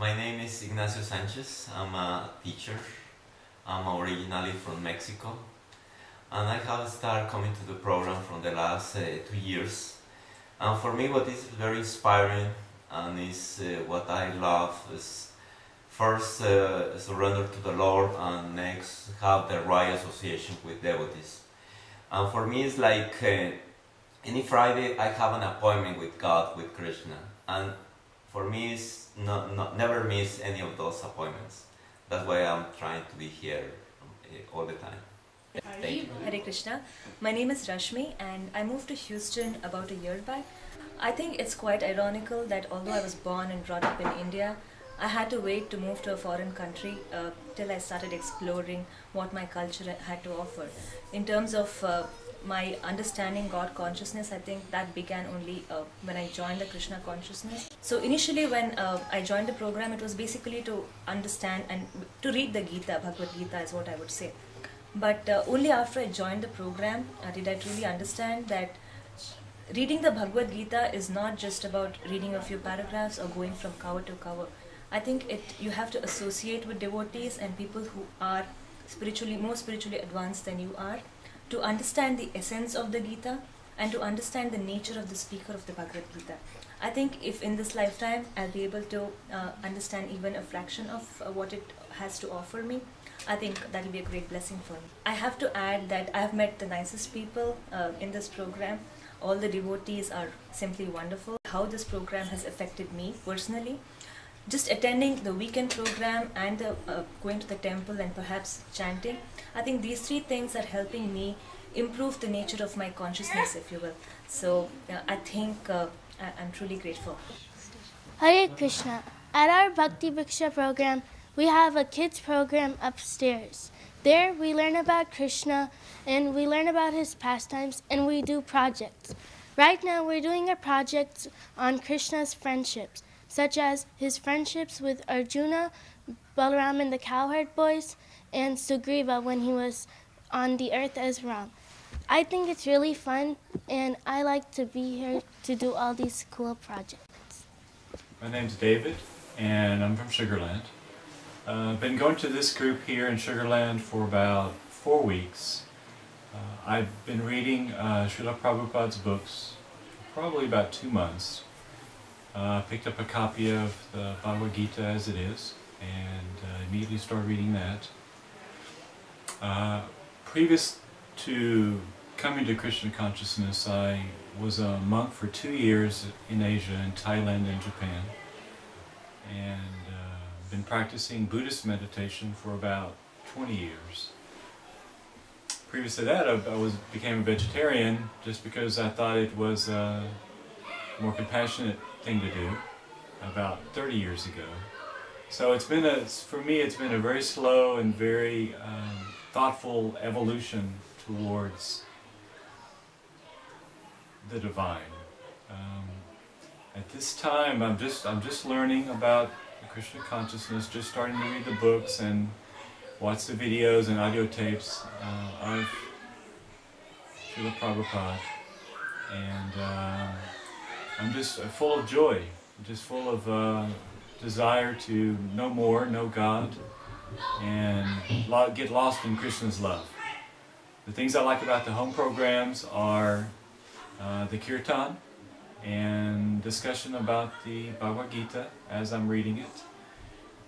My name is Ignacio Sanchez. I'm a teacher. I'm originally from Mexico, and I have started coming to the program from the last 2 years. And for me, what is very inspiring and is what I love is first surrender to the Lord, and next have the right association with devotees. And for me, it's like any Friday I have an appointment with God, with Krishna, and for me, it's never miss any of those appointments. That's why I'm trying to be here all the time. Thank you. Hare Krishna. My name is Rashmi and I moved to Houston about a year back. I think it's quite ironical that although I was born and brought up in India, I had to wait to move to a foreign country till I started exploring what my culture had to offer. In terms of my understanding God consciousness, I think that began only when I joined the Krishna consciousness. So initially when I joined the program, it was basically to understand and to read the Gita, Bhagavad Gita is what I would say. But only after I joined the program did I truly understand that reading the Bhagavad Gita is not just about reading a few paragraphs or going from cover to cover. I think you have to associate with devotees and people who are more spiritually advanced than you are, to understand the essence of the Gita and to understand the nature of the speaker of the Bhagavad Gita. I think if in this lifetime I'll be able to understand even a fraction of what it has to offer me, I think that will be a great blessing for me. I have to add that I have met the nicest people in this program. All the devotees are simply wonderful. How this program has affected me personally, just attending the weekend program and going to the temple and perhaps chanting, I think these three things are helping me improve the nature of my consciousness, if you will. So I think I'm truly grateful. Hare Krishna. At our Bhakti Vriksha program, we have a kids program upstairs. There we learn about Krishna and we learn about his pastimes and we do projects. Right now we're doing a project on Krishna's friendships, such as his friendships with Arjuna, Balaram and the Cowherd Boys, and Sugriva when he was on the earth as Ram. I think it's really fun, and I like to be here to do all these cool projects. My name's David, and I'm from Sugarland. I've been going to this group here in Sugarland for about 4 weeks. I've been reading Srila Prabhupada's books for probably about 2 months. Picked up a copy of the Bhagavad Gita as it is, and immediately started reading that. Previous to coming to Krishna consciousness, I was a monk for 2 years in Asia, in Thailand and Japan, and been practicing Buddhist meditation for about 20 years. Previous to that, I became a vegetarian just because I thought it was a more compassionate thing to do about 30 years ago. So for me it's been a very slow and very thoughtful evolution towards the divine. At this time I'm just learning about Krishna consciousness, just starting to read the books and watch the videos and audio tapes of Srila Prabhupada, and I'm just full of joy, just full of desire to know more, know God, and get lost in Krishna's love. The things I like about the home programs are the kirtan and discussion about the Bhagavad Gita as I'm reading it.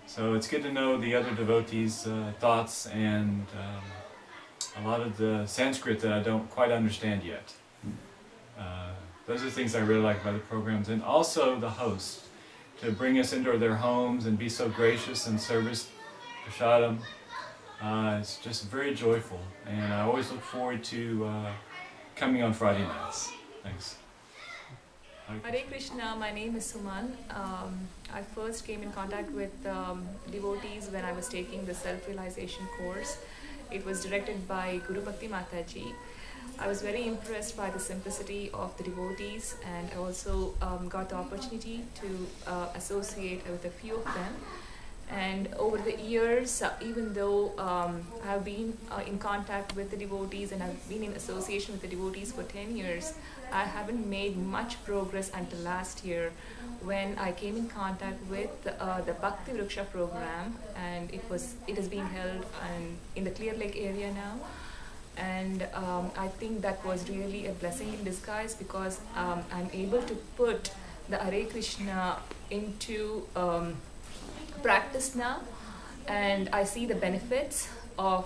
So it's good to know the other devotees' thoughts and a lot of the Sanskrit that I don't quite understand yet. Those are the things I really like about the programs, and also the hosts, to bring us into their homes and be so gracious and service prasadam. It's just very joyful, and I always look forward to coming on Friday nights. Thanks. Hare Krishna, my name is Suman. I first came in contact with devotees when I was taking the self-realization course. It was directed by Guru Bhakti Mataji. I was very impressed by the simplicity of the devotees, and I also got the opportunity to associate with a few of them. And over the years, even though I've been in contact with the devotees and I've been in association with the devotees for 10 years, I haven't made much progress until last year when I came in contact with the Bhakti Vriksha program, and it is being held in the Clear Lake area now. And I think that was really a blessing in disguise, because I'm able to put the Hare Krishna into practice now, and I see the benefits of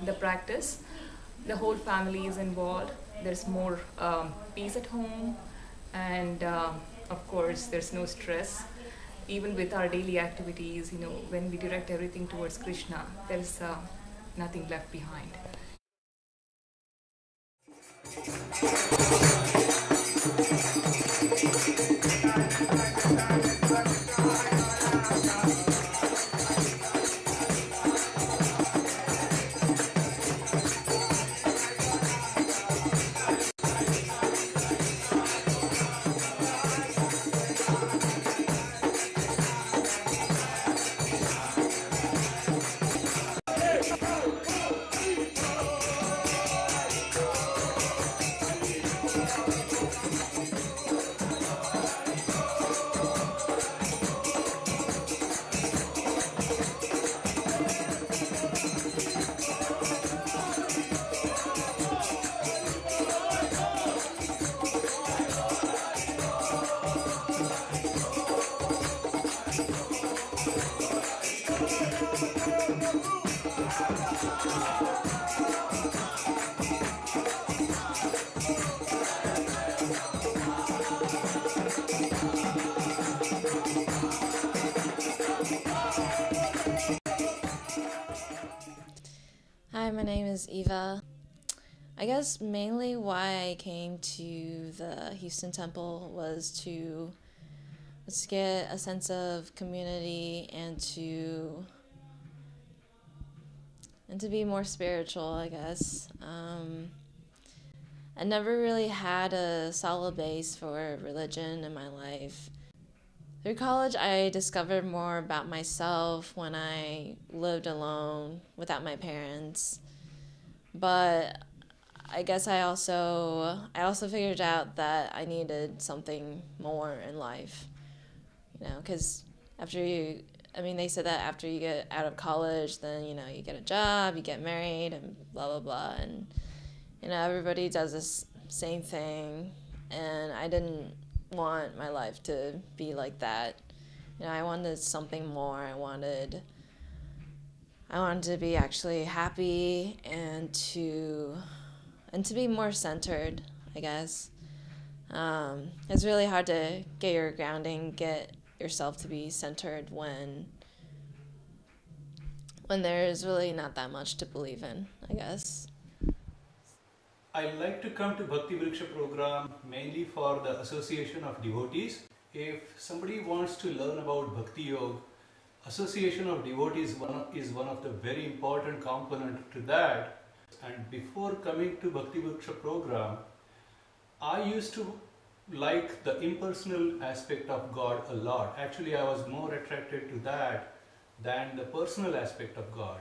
the practice. The whole family is involved. There's more peace at home, and of course there's no stress. Even with our daily activities, when we direct everything towards Krishna, there's nothing left behind. Hi, my name is Eva. I guess mainly why I came to the Houston Temple was to get a sense of community and to be more spiritual, I guess. I never really had a solid base for religion in my life. Through college, I discovered more about myself when I lived alone without my parents. But I guess I also figured out that I needed something more in life, because they said that after you get out of college, then, you get a job, you get married, and blah, blah, blah. And, everybody does this same thing, and I didn't want my life to be like that. I wanted something more. I wanted to be actually happy and to be more centered, I guess. It's really hard to get your grounding, get yourself to be centered when there's really not that much to believe in, I guess. I like to come to Bhakti Vriksha program mainly for the association of devotees. If somebody wants to learn about Bhakti Yoga, association of devotees is one of the very important component to that. And before coming to Bhakti Vriksha program, I used to like the impersonal aspect of God a lot. Actually, I was more attracted to that than the personal aspect of God.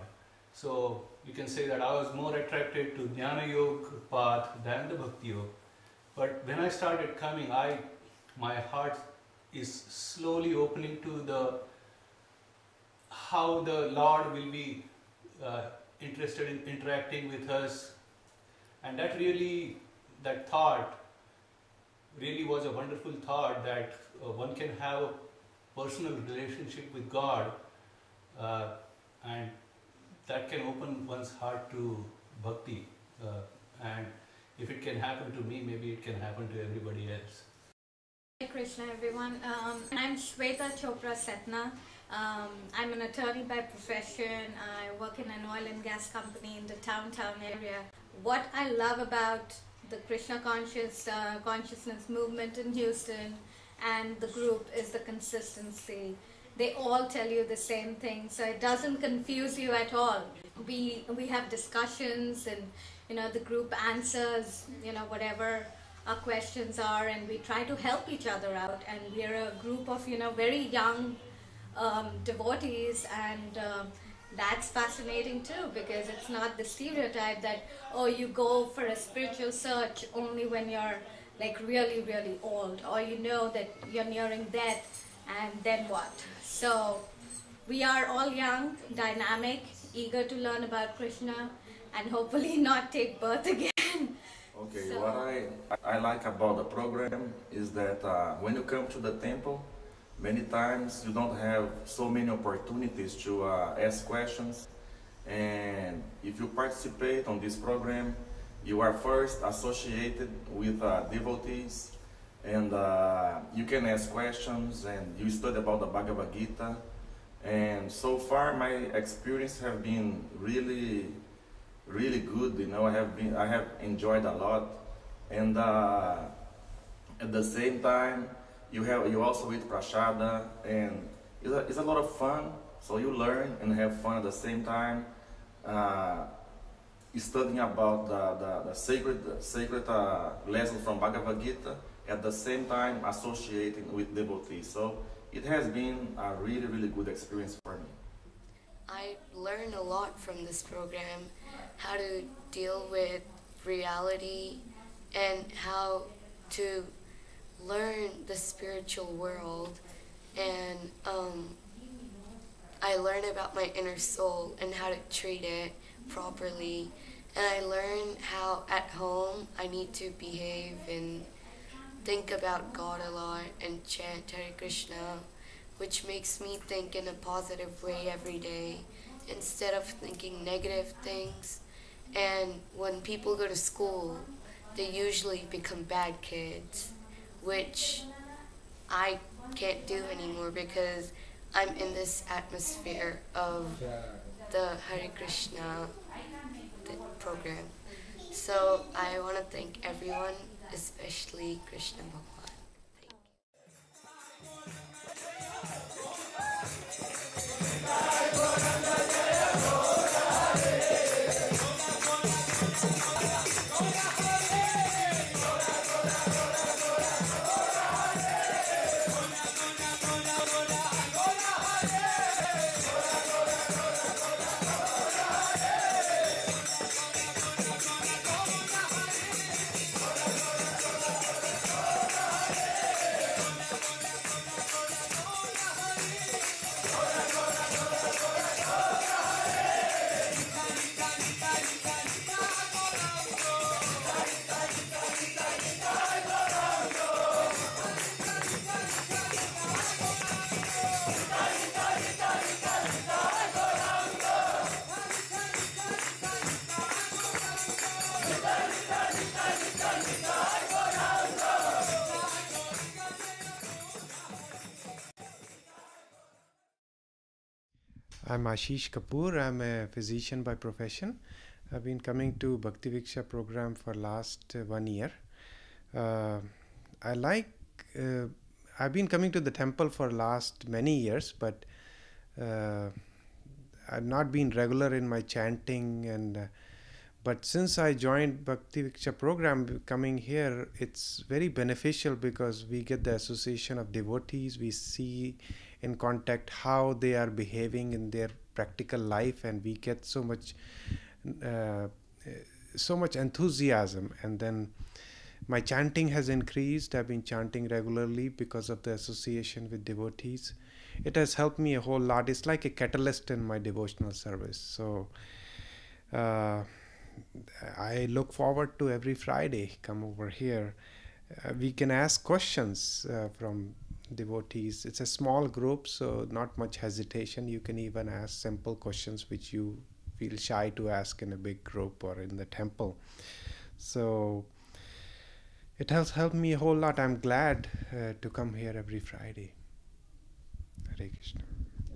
So you can say that I was more attracted to Jnana Yoga path than the Bhakti Yoga. But when I started coming, my heart is slowly opening to how the Lord will be interested in interacting with us, and that thought really was a wonderful thought, that one can have a personal relationship with God, and that can open one's heart to bhakti, and if it can happen to me, maybe it can happen to everybody else. Hare Krishna, everyone. I'm Shweta Chopra Setna. I'm an attorney by profession. I work in an oil and gas company in the downtown area. What I love about the Krishna consciousness movement in Houston and the group is the consistency. They all tell you the same thing, so it doesn't confuse you at all. We have discussions, and the group answers whatever our questions are, and we try to help each other out. And we're a group of very young devotees, and that's fascinating too, because it's not the stereotype that, oh, you go for a spiritual search only when you're like really, really old, or you know that you're nearing death, and then what? So we are all young, dynamic, eager to learn about Krishna, and hopefully not take birth again. Okay, So- what I like about the program is that when you come to the temple, many times you don't have so many opportunities to ask questions, and if you participate on this program, you are first associated with devotees, and you can ask questions, and you study about the Bhagavad Gita. And so far my experience have been really good. You know, I have enjoyed a lot, and at the same time you also eat prasada, and it's a lot of fun. So you learn and have fun at the same time, studying about the sacred lessons from Bhagavad Gita, at the same time associating with devotees. So it has been a really good experience for me. I learned a lot from this program, how to deal with reality and how to learn the spiritual world, and I learned about my inner soul and how to treat it properly, and I learned how at home I need to behave and think about God a lot and chant Hare Krishna, which makes me think in a positive way every day instead of thinking negative things. And when people go to school, they usually become bad kids, which I can't do anymore because I'm in this atmosphere of the Hare Krishna program. So I want to thank everyone, especially Krishna Bhagwan. I'm Ashish Kapoor. I'm a physician by profession. I've been coming to Bhakti Viksha program for last 1 year. I've been coming to the temple for last many years, but I've not been regular in my chanting, and but since I joined Bhakti Viksha program, coming here, it's very beneficial because we get the association of devotees. We see in contact how they are behaving in their practical life, and we get so much enthusiasm. And then my chanting has increased. I've been chanting regularly because of the association with devotees. It has helped me a whole lot. It's like a catalyst in my devotional service. So I look forward to every Friday come over here. We can ask questions from devotees. It's a small group, so not much hesitation. You can even ask simple questions which you feel shy to ask in a big group or in the temple. So it has helped me a whole lot. I'm glad to come here every Friday. Hare Krishna.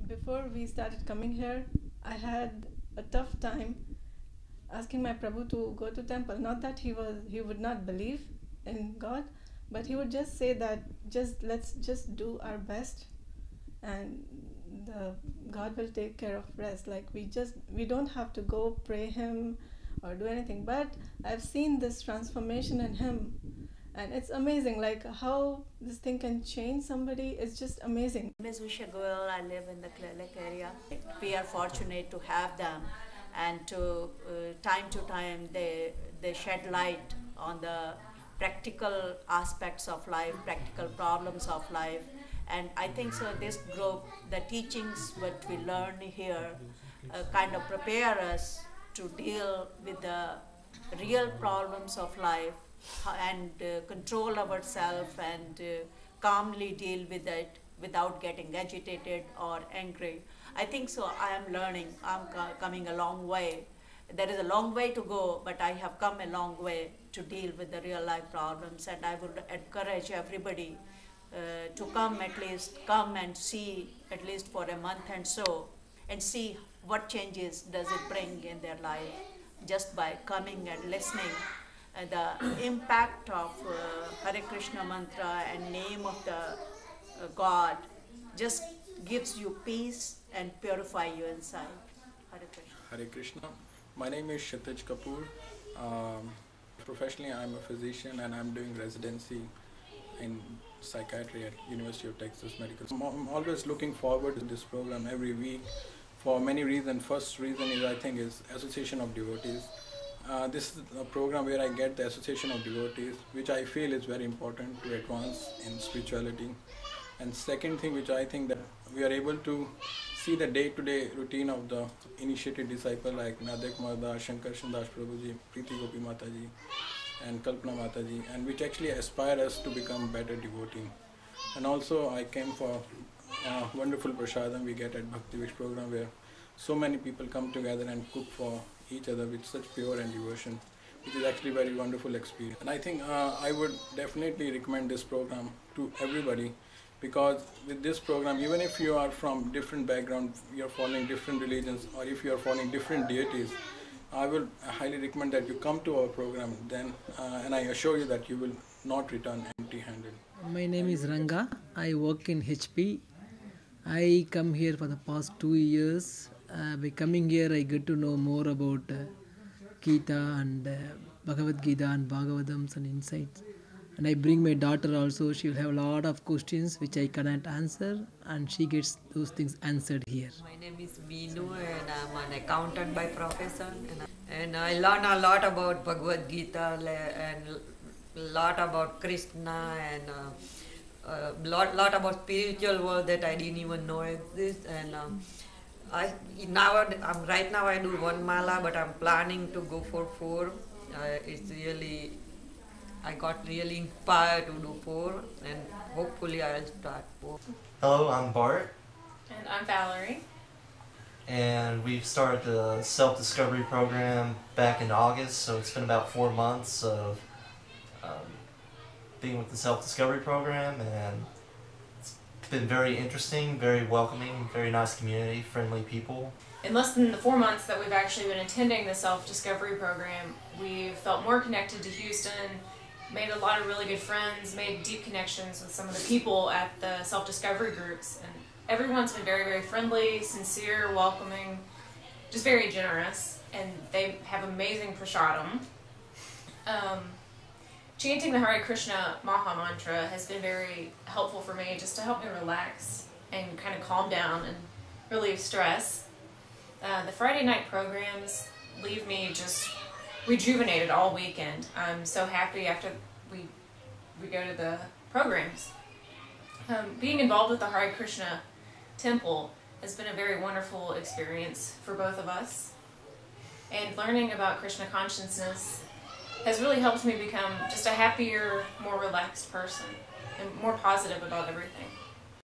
Before we started coming here, I had a tough time asking my Prabhu to go to temple. Not that he would not believe in God, but he would just say that let's just do our best, and God will take care of rest. Like we don't have to go pray him or do anything. But I've seen this transformation in him, And it's amazing, like how this thing can change somebody. It's just amazing. My name is Usha Goel. I live in the Clear Lake area. We are fortunate to have them, and to time they shed light on the practical aspects of life, practical problems of life. And I think so this group, the teachings what we learn here kind of prepare us to deal with the real problems of life and control ourselves and calmly deal with it without getting agitated or angry. I think so I am learning, I'm coming a long way. There is a long way to go, but I have come a long way to deal with the real life problems, and I would encourage everybody to come and see at least for a month and so, and see what changes does it bring in their life just by coming and listening. The impact of Hare Krishna mantra and name of the God just gives you peace and purify you inside. Hare Krishna. Hare Krishna. My name is Kshitij Kapoor. Professionally, I'm a physician and I'm doing residency in psychiatry at University of Texas Medical School. I'm always looking forward to this program every week for many reasons. First reason is, I think, is Association of Devotees. This is a program where I get the Association of Devotees, which I feel is very important to advance in spirituality. And second thing, which I think that we are able to see the day-to-day routine of the initiated disciple like Nadak Marda, Shankar Shandas Prabhuji, Preeti Gopi Mataji, and Kalpana Mataji, and which actually aspire us to become better devotee. And also I came for a wonderful prasadam we get at Bhakti Vriksha program, where so many people come together and cook for each other with such pure and devotion, which is actually a very wonderful experience. And I think I would definitely recommend this program to everybody, because with this program, even if you are from different backgrounds, you are following different religions, or if you are following different deities, I will highly recommend that you come to our program then, and I assure you that you will not return empty-handed. My name is Ranga. I work in HP. I come here for the past 2 years. By coming here, I get to know more about Gita and Bhagavad Gita and Bhagavadams and insights. And I bring my daughter also. She will have a lot of questions which I cannot answer, and she gets those things answered here. My name is Meenu and I'm an accountant by profession. And I learn a lot about Bhagavad Gita and a lot about Krishna and a lot about spiritual world that I didn't even know exists. And right now I do 1 mala, but I'm planning to go for 4. I got really inspired to do 4, and hopefully I'll start 4. Hello, I'm Bart. And I'm Valerie. And we've started the self-discovery program back in August, so it's been about 4 months of being with the self-discovery program, and it's been very interesting, very welcoming, very nice community, friendly people. In less than the 4 months that we've actually been attending the self-discovery program, we've felt more connected to Houston, made a lot of really good friends, made deep connections with some of the people at the self-discovery groups, and everyone's been very, very friendly, sincere, welcoming, just very generous, and they have amazing prasadam. Chanting the Hare Krishna Maha Mantra has been very helpful for me, just to help me relax and kind of calm down and relieve stress. The Friday night programs leave me just rejuvenated all weekend. I'm so happy after we go to the programs. Being involved with the Hare Krishna temple has been a very wonderful experience for both of us. And learning about Krishna consciousness has really helped me become just a happier, more relaxed person and more positive about everything.